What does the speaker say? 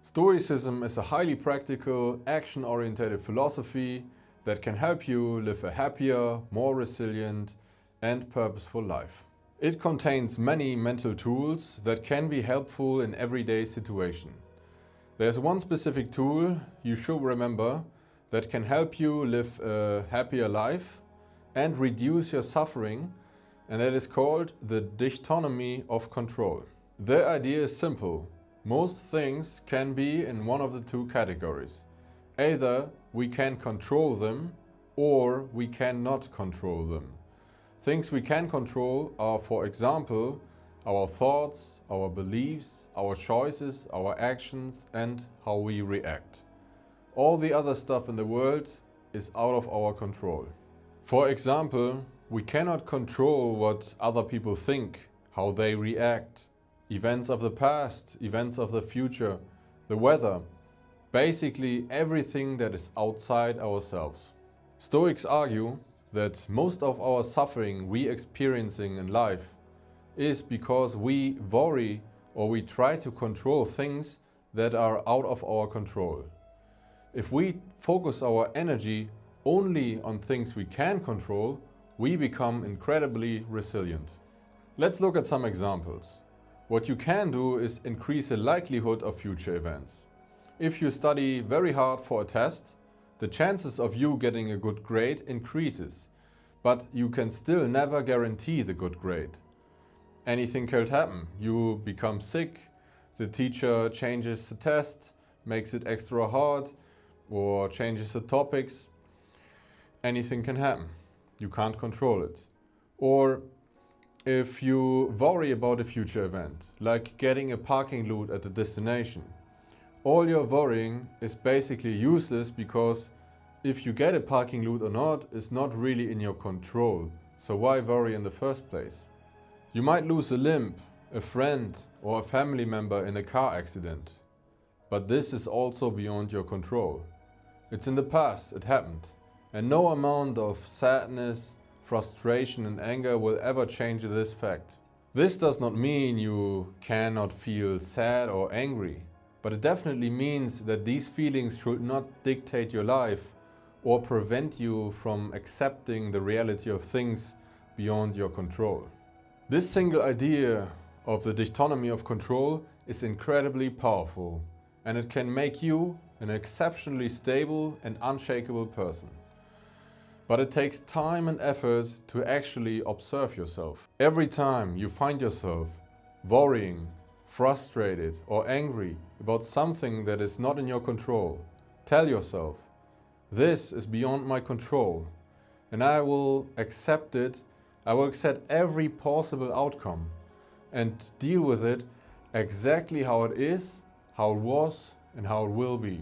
Stoicism is a highly practical, action-oriented philosophy that can help you live a happier, more resilient and purposeful life. It contains many mental tools that can be helpful in everyday situations. There's one specific tool you should remember that can help you live a happier life and reduce your suffering, and that is called the dichotomy of control. The idea is simple. Most things can be in one of the two categories. Either we can control them or we cannot control them. Things we can control are, for example, our thoughts, our beliefs, our choices, our actions, and how we react. All the other stuff in the world is out of our control. For example, we cannot control what other people think, how they react, events of the past, events of the future, the weather, basically everything that is outside ourselves. Stoics argue that most of our suffering we experiencing in life is because we worry or we try to control things that are out of our control. If we focus our energy only on things we can control, we become incredibly resilient. Let's look at some examples. What you can do is increase the likelihood of future events. If you study very hard for a test, the chances of you getting a good grade increases, but you can still never guarantee the good grade. Anything could happen. You become sick, the teacher changes the test, makes it extra hard, or changes the topics. Anything can happen. You can't control it. Or if you worry about a future event, like getting a parking lot at the destination, all your worrying is basically useless because if you get a parking lot or not is not really in your control. So why worry in the first place? You might lose a limb, a friend or a family member in a car accident. But this is also beyond your control. It's in the past, it happened. And no amount of sadness, frustration and anger will ever change this fact. This does not mean you cannot feel sad or angry, but it definitely means that these feelings should not dictate your life or prevent you from accepting the reality of things beyond your control. This single idea of the dichotomy of control is incredibly powerful, and it can make you an exceptionally stable and unshakable person. But it takes time and effort to actually observe yourself. Every time you find yourself worrying, frustrated or angry about something that is not in your control, tell yourself, this is beyond my control, and I will accept it. I will accept every possible outcome and deal with it exactly how it is, how it was, and how it will be.